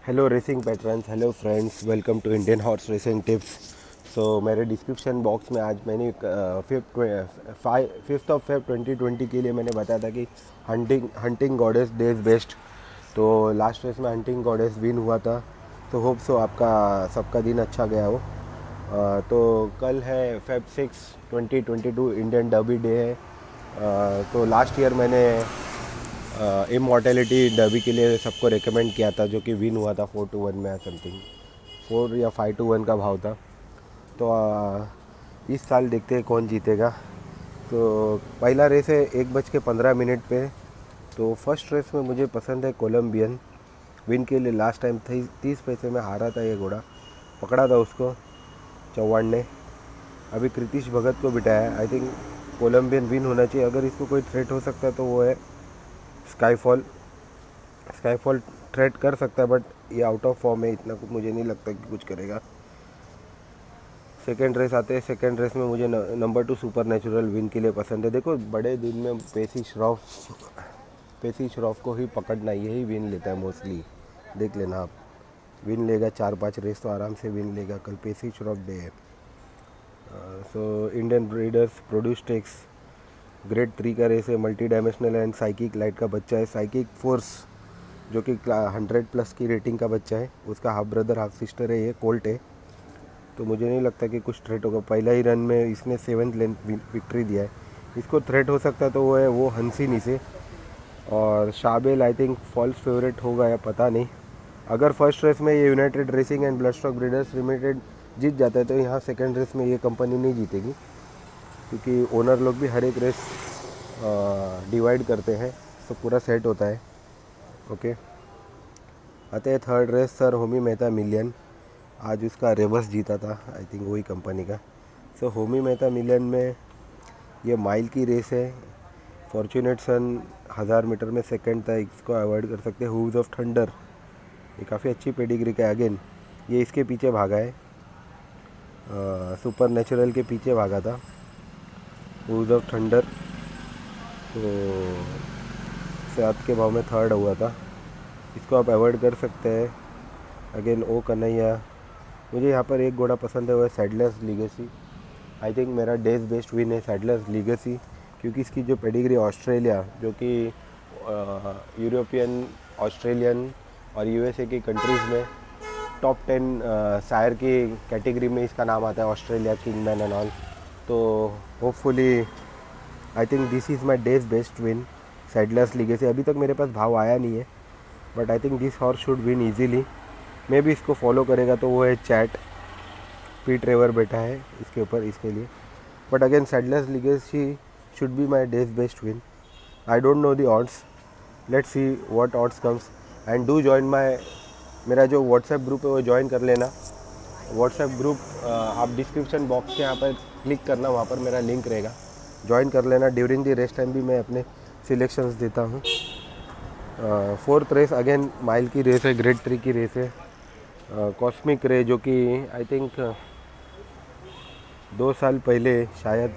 Hello racing patterns, hello friends, welcome to Indian horse racing tips. So मेरे description box में आज मैंने 5th of Feb 2020 के लिए मैंने बताया था कि हंटिंग गॉडेस डेज बेस्ट। तो लास्ट रेस में हंटिंग गॉडेस विन हुआ था। तो होप सो आपका सबका दिन अच्छा गया हो। तो कल है Feb 6 2022, इंडियन डर्बी डे है। तो लास्ट ईयर मैंने इमॉर्टेलिटी डर्बी के लिए सबको रेकमेंड किया था, जो कि विन हुआ था 4-1 में, समथिंग 4 या 5-1 का भाव था। तो इस साल देखते हैं कौन जीतेगा। तो पहला रेस है 1:15 पे। तो फर्स्ट रेस में मुझे पसंद है कोलंबियन। विन के लिए लास्ट टाइम 30 पैसे में हारा था ये घोड़ा, पकड़ा था उसको चौहान ने। अभी कृतिश भगत को बिठाया। आई थिंक कोलंबियन विन होना चाहिए। अगर इसको कोई थ्रेट हो सकता है तो वो है स्काईफॉल थ्रेट कर सकता है, बट ये आउट ऑफ फॉर्म है, इतना कुछ मुझे नहीं लगता कि कुछ करेगा। सेकेंड रेस आते हैं। सेकेंड रेस में मुझे नंबर 2 सुपर नेचुरल विन के लिए पसंद है। देखो, बड़े दिन में पेसी श्रॉफ को ही पकड़ना, यही विन लेता है मोस्टली। देख लेना आप, विन लेगा 4-5 रेस तो आराम से विन लेगा। कल पेसी श्रॉफ डे है। सो इंडियन ब्रीडर्स प्रोड्यूस टेक्स ग्रेड 3 का रेस है। Multi dimensional and psychic light का बच्चा है। साइकिक फोर्स जो कि 100+ की रेटिंग का बच्चा है, उसका हाफ ब्रदर हाफ सिस्टर है, ये कोल्ट है। तो मुझे नहीं लगता कि कुछ थ्रेट होगा। पहला ही रन में इसने 7th लेंथ विक्ट्री दिया है। इसको थ्रेट हो सकता है तो वो है वो हंसीनी से। और शाबेल आई थिंक फॉल्स फेवरेट होगा या पता नहीं। अगर फर्स्ट रेस में ये united racing and bloodstock breeders limited जीत जाता है तो यहाँ सेकेंड रेस में ये कंपनी नहीं जीतेगी, क्योंकि ओनर लोग भी हर एक रेस डिवाइड करते हैं, तो पूरा सेट होता है। ओके, आते हैं third race, sir Homi Mehta million. आज उसका रिवर्स जीता था, आई थिंक वही कंपनी का। सो होमी मेहता मिलियन में ये माइल की रेस है। फॉर्चुनेट सन 1000 मीटर में सेकंड था, इसको अवॉइड कर सकते हैं। हूव्स ऑफ थंडर, ये काफ़ी अच्छी पेडिग्री का है। अगेन ये इसके पीछे भागा है, सुपर नेचुरल के पीछे भागा था हूव्स ऑफ थंडर। तो 7 के भाव में थर्ड हुआ था, इसको आप अवॉइड कर सकते हैं। अगेन ओ कन्हैया। मुझे यहाँ पर एक घोड़ा पसंद है, वो है सैडलर्स लीगेसी। आई थिंक मेरा डेज बेस्ट विन है सैडलर्स लीगेसी, क्योंकि इसकी जो पेडिग्री ऑस्ट्रेलिया, जो कि यूरोपियन, ऑस्ट्रेलियन और यूएसए की कंट्रीज़ में टॉप 10 सायर की कैटेगरी में इसका नाम आता है, ऑस्ट्रेलिया किंगमैन एंड ऑल। तो hopefully I think this is my day's best win Sadler's Legacy. अभी तक मेरे पास भाव आया नहीं है, but I think this horse should win easily. मैं भी इसको फॉलो करेगा तो वो है चैट पी ट्रेवर बैठा है इसके ऊपर, इसके लिए। But again Sadler's Legacy should be my day's best win. I don't know the odds, let's see what odds comes. And do join my, मेरा जो व्हाट्सएप ग्रुप है वो ज्वाइन कर लेना। व्हाट्सएप ग्रुप आप डिस्क्रिप्शन बॉक्स के यहाँ पर क्लिक करना, वहाँ पर मेरा लिंक रहेगा, ज्वाइन कर लेना। ड्यूरिंग द रेस टाइम भी मैं अपने सिलेक्शंस देता हूँ। फोर्थ रेस अगेन माइल की रेस है, ग्रेड 3 की रेस है। कॉस्मिक रे, जो कि आई थिंक 2 साल पहले शायद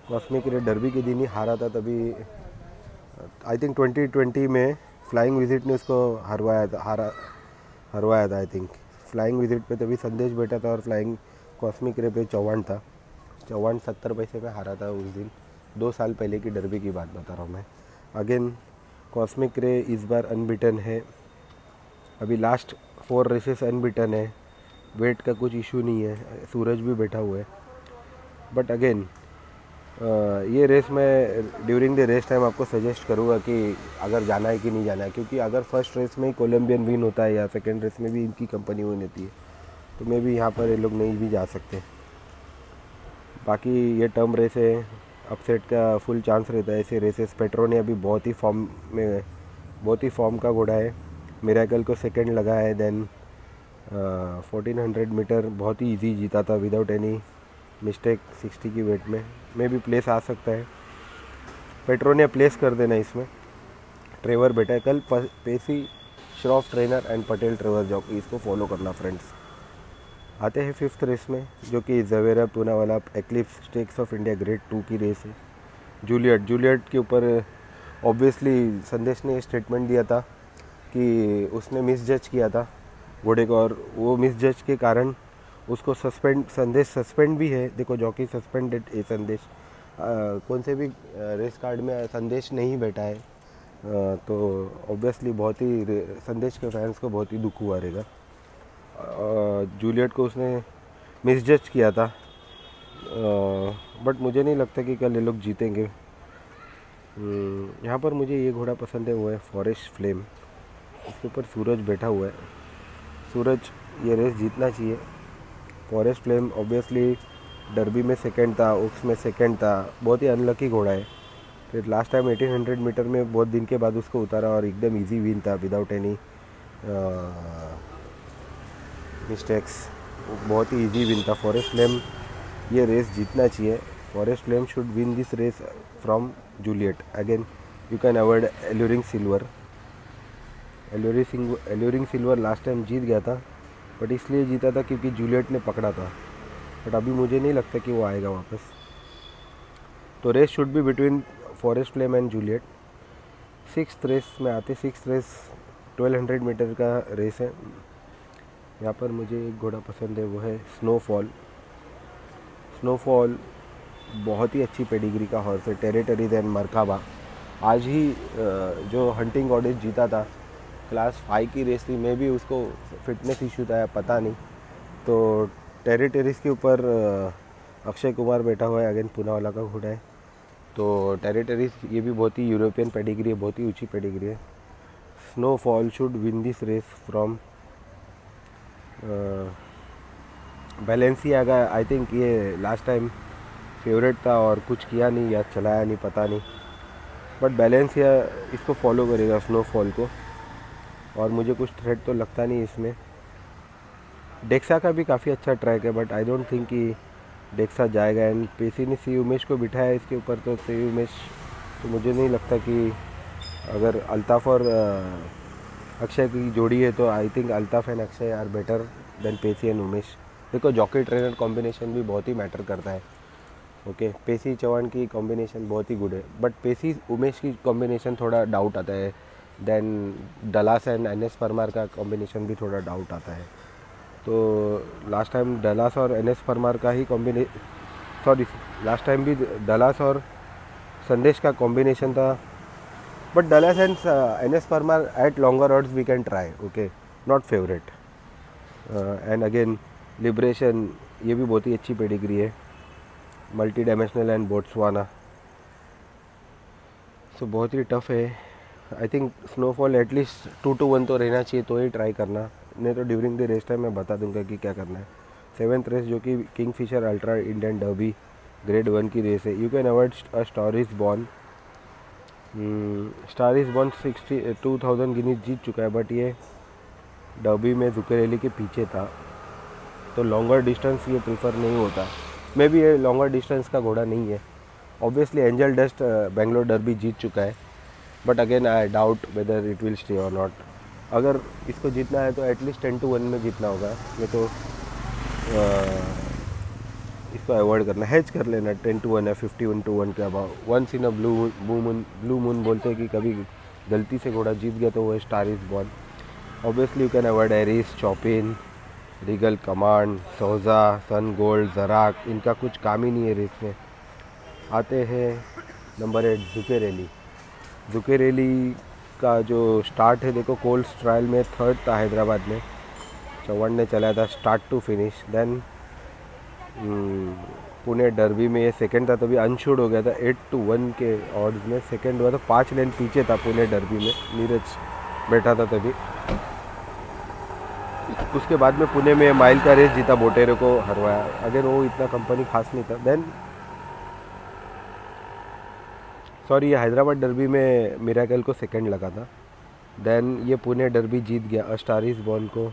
कॉस्मिक रे डर्बी के दिन ही हारा था। तभी आई थिंक 2020 में फ्लाइंग विजिट ने उसको हरवाया था। आई थिंक फ्लाइंग विजिट पे तभी संदेश बैठा था और फ्लाइंग कॉस्मिक रे पे चौहान था। चौहान 70 पैसे में हारा था उस दिन। 2 साल पहले की डर्बी की बात बता रहा हूँ मैं। अगेन कॉस्मिक रे इस बार अनबिटन है। अभी लास्ट 4 रेसेस अनबिटन है। वेट का कुछ इशू नहीं है, सूरज भी बैठा हुआ है। बट अगेन ये रेस में ड्यूरिंग द रेस टाइम आपको सजेस्ट करूँगा कि अगर जाना है कि नहीं जाना है, क्योंकि अगर फर्स्ट रेस में ही कोलंबियन विन होता है या सेकेंड रेस में भी इनकी कंपनी विन होती है तो मे भी यहाँ पर ये लोग नहीं भी जा सकते। बाकी ये टर्म रेस है, अपसेट का फुल चांस रहता है ऐसे रेसेस। पेट्रोनिया अभी बहुत ही फॉर्म का घोड़ा है। मिरेकल को सेकंड लगा है। देन 1400 मीटर बहुत ही इजी जीता था विदाउट एनी मिस्टेक 60 की वेट में भी प्लेस आ सकता है। पेट्रोनिया प्लेस कर देना इसमें। ट्रेवर बेटा है कल, Pesi Shroff trainer and Patel Trevor jockey, इसको फॉलो करना फ्रेंड्स। आते हैं फिफ्थ रेस में, जो कि Zavaray Poonawalla eclipse stakes of India grade 2 की रेस है। जूलियट के ऊपर ऑब्वियसली संदेश ने स्टेटमेंट दिया था कि उसने मिस जज किया था घोड़े को, और वो मिस जज के कारण उसको संदेश सस्पेंड भी है। देखो जॉकी सस्पेंडेड ए संदेश, कौन से भी रेस कार्ड में संदेश नहीं बैठा है, तो ऑब्वियसली बहुत ही संदेश के फैंस को बहुत ही दुख हुआ रहेगा। जूलियट को उसने मिस जज किया था, बट मुझे नहीं लगता कि कल ये लोग जीतेंगे। यहाँ पर मुझे ये घोड़ा पसंद है, वो है फॉरेस्ट फ्लेम। इसके ऊपर सूरज बैठा हुआ है, सूरज ये रेस जीतना चाहिए। फॉरेस्ट फ्लेम ऑब्वियसली डर्बी में सेकंड था, ओक्स में सेकंड था, बहुत ही अनलकी घोड़ा है। फिर लास्ट टाइम 1800 मीटर में बहुत दिन के बाद उसको उतारा और एकदम इजी विन था विदाउट एनी मिस्टेक्स, बहुत ही इजी विन था। फॉरेस्ट फ्लेम ये रेस जीतना चाहिए। Forest flame should win this race from Juliet. Again you can avoid alluring silver. Alluring silver last time जीत गया था, बट इसलिए जीता था क्योंकि जूलियट ने पकड़ा था, बट अभी मुझे नहीं लगता कि वो आएगा वापस। तो race should be between forest flame and Juliet. Sixth race में आते, सिक्स्थ रेस 1200 मीटर का रेस है। यहाँ पर मुझे एक घोड़ा पसंद है, वो है स्नोफॉल। स्नोफॉल बहुत ही अच्छी पेडिग्री का हॉर्स है, टेरिटरीज एंड मरकाबा। आज ही जो हंटिंग ऑडिट जीता था, क्लास 5 की रेस थी, मे भी उसको फिटनेस इशू था या पता नहीं। तो टेरिटरीज के ऊपर अक्षय कुमार बैठा हुआ है, अगेन पूनावाला का घोड़ा है। तो टेरिटरीज ये भी बहुत ही यूरोपियन पेडिग्री है, बहुत ही ऊंची पेडिग्री है। Snowfall should win this race from Balenciaga. I think ये लास्ट टाइम फेवरेट था और कुछ किया नहीं या चलाया नहीं, पता नहीं, बट बैलेंसिया इसको फॉलो करेगा स्नोफॉल को, और मुझे कुछ थ्रेट तो लगता नहीं इसमें। डेक्सा का भी काफ़ी अच्छा ट्रैक है, बट आई डोंट थिंक कि डेक्सा जाएगा। एंड पेसी ने सी उमेश को बिठाया इसके ऊपर, तो सी उमेश तो मुझे नहीं लगता कि, अगर अल्ताफ़ और अक्षय की जोड़ी है तो I think Altaf and Akshay are better than Pesi and Umesh. देखो जॉकी ट्रेनर कॉम्बिनेशन भी बहुत ही मैटर करता है। ओके, पेसी चौहान की कॉम्बिनेशन बहुत ही गुड है, बट पेसी उमेश की कॉम्बिनेशन थोड़ा डाउट आता है। Then Dallas and NS Parmar का कॉम्बिनेशन भी थोड़ा डाउट आता है। तो लास्ट टाइम डलास और एनएस परमार का ही लास्ट टाइम भी डलास और संदेश का कॉम्बिनेशन था, but Dallas and NS Parmar at longer odds we can try, okay, not favourite. And again liberation, ये भी बहुत ही अच्छी पेडिग्री है, मल्टी डायमेंशनल एंड बोट्सवाना, सो बहुत ही टफ है। आई थिंक स्नोफॉल एटलीस्ट 2-1 तो रहना चाहिए, तो ही ट्राई करना, नहीं तो ड्यूरिंग द रेस टाइम मैं बता दूंगा कि क्या करना है। 7th रेस जो कि Kingfisher ultra Indian derby grade 1 की रेस है। You can avoid a star is born. Star is born 2000 guineas जीत चुका है, बट ये डर्बी में जुकेरेली के पीछे था, तो लॉन्गर डिस्टेंस ये प्रीफर नहीं होता। मे बी ये लॉन्गर डिस्टेंस का घोड़ा नहीं है। Obviously angel dust Bangalore derby जीत चुका है, but again I doubt whether it will stay or not. अगर इसको जीतना है तो एटलीस्ट 10-1 में जीतना होगा, ये तो इसको अवॉइड करना, हैच कर लेना 10-1 या 51-1 के above. Once in a blue moon बोलते हैं कि कभी गलती से घोड़ा जीत गया तो वो है star is born. Obviously you can avoid Eris, Chopin, Regal Command, सोजा, सन गोल्ड, जराक, इनका कुछ काम ही नहीं है रेस में। आते हैं नंबर 8 जुकेरेली। जुकेरेली का जो स्टार्ट है, देखो कोल्स ट्रायल में 3rd था हैदराबाद में, चौहान ने चलाया था start to finish. Then Pune derby में ये 2nd था, तभी अनशूड हो गया था 8-1 के ऑड्स में, 2nd हुआ था, 5 लेन पीछे था पुणे डर्बी में, नीरज बैठा था तभी। उसके बाद में पुणे में माइल का रेस जीता, बोटेरो को हरवाया, अगर वो इतना कंपनी खास नहीं था। देन सॉरी, ये हैदराबाद डर्बी में मिराकल को 2nd लगा था। देन ये पुणे डर्बी जीत गया, अस्टार इज बॉर्न को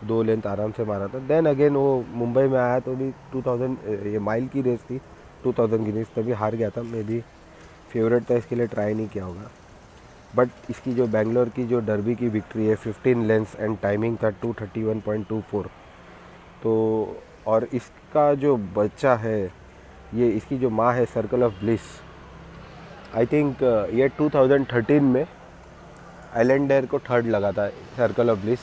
2 लेंथ आराम से मारा था। देन अगेन वो मुंबई में आया तो भी 2000, ये माइल की रेस थी 2000 की रेस, तभी हार गया था। मे भी फेवरेट था, इसके लिए ट्राई नहीं किया होगा। बट इसकी जो बेंगलोर की जो डर्बी की विक्ट्री है, 15 लेंथ्स एंड टाइमिंग था 231.24। तो और इसका जो बच्चा है, ये इसकी जो माँ है circle of bliss, I think ये 2013 में आइलैंडर को थर्ड लगा था सर्कल ऑफ ब्लिस।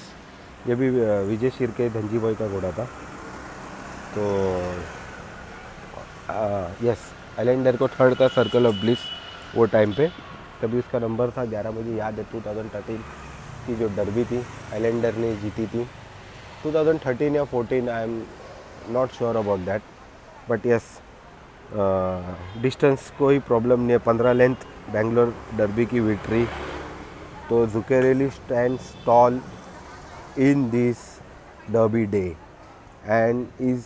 ये भी विजय शिर्के धनजी बॉय का घोड़ा था। तो यस, आइलैंडर को थर्ड था सर्कल ऑफ ब्लिस वो टाइम पे, तभी उसका नंबर था 11। मुझे याद है 2013 की जो डर्बी थी आइलैंडर ने जीती थी, 2013 या 14, I am not sure about that, but yes distance कोई प्रॉब्लम नहीं है। 15 लेंथ बेंगलोर डर्बी की विक्ट्री। तो Zuccarelli stands tall in this derby day and is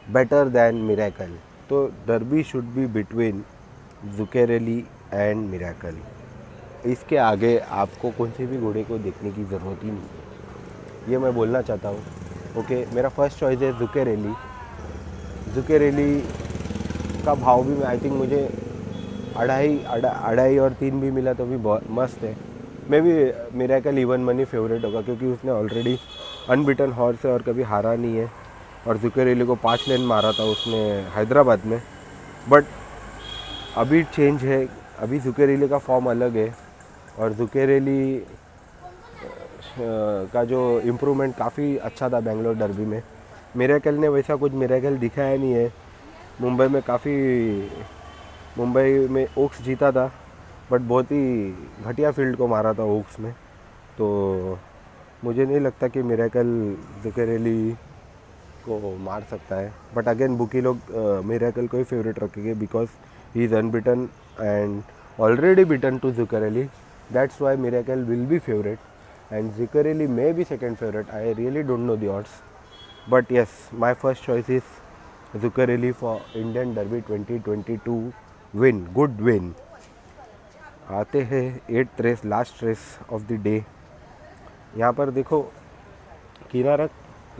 better than Miracle. तो derby should be between Zuccarelli and miracle. इसके आगे आपको कौन से भी घोड़े को देखने की ज़रूरत ही नहीं, ये मैं बोलना चाहता हूँ। ओके, मेरा फर्स्ट चॉइस है जुकेरेली। जुकेरेली का भाव भी मैं आई थिंक मुझे अढ़ाई और 3 भी मिला तो भी बहुत मस्त है। मे भी मिरेकल इवन मनी फेवरेट होगा क्योंकि उसने ऑलरेडी अनबिटन हॉर्स है और कभी हारा नहीं है, और जुकेरेली को 5 लेन मारा था उसने हैदराबाद में। बट अभी चेंज है, अभी जुकेरेली का फॉर्म अलग है, और जुकेरेली का जो इम्प्रूवमेंट काफ़ी अच्छा था बेंगलोर डर्बी में। मिरेकल ने वैसा कुछ मिरेकल दिखाया नहीं है। मुंबई में ओक्स जीता था, बट बहुत ही घटिया फील्ड को मारा था ओक्स में। तो मुझे नहीं लगता कि मिरेकल जुकेरेली को मार सकता है। बट अगेन बुकी लोग मिरेकल को ही फेवरेट रखेंगे because he is unbeaten and already beaten to Zuccarelli. That's why miracle will be favourite and Zuccarelli may be second favourite. I really don't know the odds, but yes my first choice is Zuccarelli for Indian derby 2022 win, good win. आते हैं 8th race, last race of the day. यहाँ पर देखो किनारा,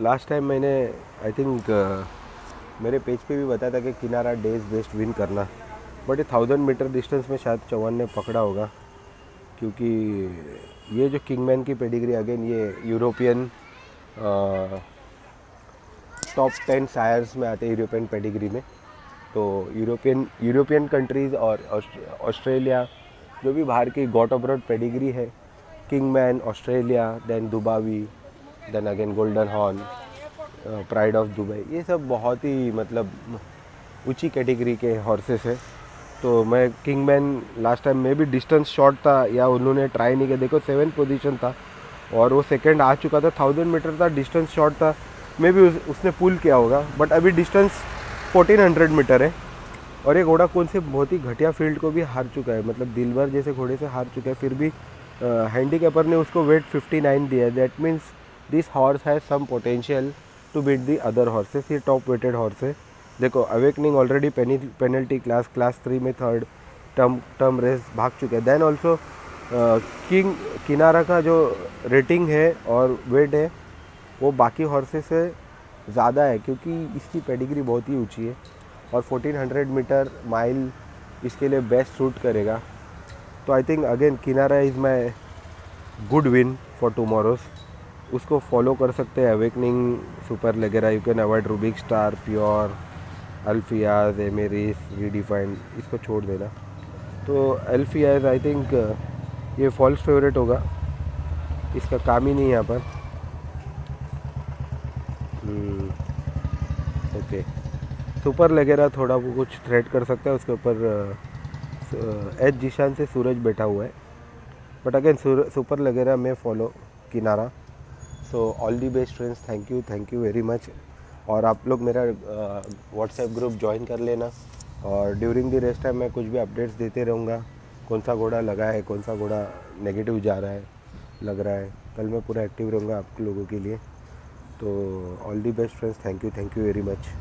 last time मैंने I think मेरे page पे भी बताया था कि किनारा डेज बेस्ट विन करना, बट ये 1000 मीटर डिस्टेंस में शायद चौहान ने पकड़ा होगा, क्योंकि ये जो किंगमैन की पेडिग्री, अगेन ये यूरोपियन टॉप 10 सायर्स में आते हैं यूरोपियन पेडिग्री में। तो यूरोपियन कंट्रीज़ और ऑस्ट्रेलिया, जो भी बाहर की गॉट अब्रॉड पेडिग्री है, Kingman Australia, then Dubawi, then again golden horn, pride of Dubai, ये सब बहुत ही मतलब ऊंची कैटेगरी के हॉर्सेस है। तो मैं किंगमैन लास्ट टाइम में भी डिस्टेंस शॉर्ट था या उन्होंने ट्राई नहीं किया, देखो 7th पोजीशन था और वो सेकंड आ चुका था, 1000 मीटर था, डिस्टेंस शॉर्ट था, मे भी उसने पुल किया होगा। बट अभी डिस्टेंस 1400 मीटर है और ये घोड़ा कौन से बहुत ही घटिया फील्ड को भी हार चुका है, मतलब दिलबर जैसे घोड़े से हार चुका है, फिर भी हैंडीकैपर ने उसको वेट 59 दिया है। That means this horse has some potential to beat the other horses. ये टॉप वेटेड हॉर्स है। देखो अवेकनिंग ऑलरेडी पेनल्टी क्लास 3 में थर्ड टर्म रेस भाग चुके हैं। देन ऑल्सो किनारा का जो रेटिंग है और वेट है वो बाकी हॉर्सेस से ज़्यादा है, क्योंकि इसकी पेडिग्री बहुत ही ऊंची है और 1400 मीटर माइल इसके लिए बेस्ट सूट करेगा। तो I think again Kinara is my good win for tomorrow's. उसको फॉलो कर सकते हैं अवेकनिंग, सुपर लेगेरा, you can avoid Rubik star, pure, Alfiaz, एमेरिस, रीडिफाइंड, इसको छोड़ देना। तो अल्फियाज आई थिंक ये फॉल्स फेवरेट होगा, इसका काम ही नहीं यहाँ पर। ओके, सुपर लेगेरा थोड़ा वो कुछ थ्रेट कर सकता है, उसके ऊपर एच जिशान से सूरज बैठा हुआ है। बट अगेन सुपर लेगेरा में फॉलो किनारा। So all the best friends, thank you very much. और आप लोग मेरा व्हाट्सएप ग्रुप ज्वाइन कर लेना, और ड्यूरिंग द रेस टाइम मैं कुछ भी अपडेट्स देते रहूँगा, कौन सा घोड़ा लगा है, कौन सा घोड़ा नेगेटिव जा रहा है, लग रहा है। कल मैं पूरा एक्टिव रहूँगा आप लोगों के लिए। तो all the best friends, thank you very much.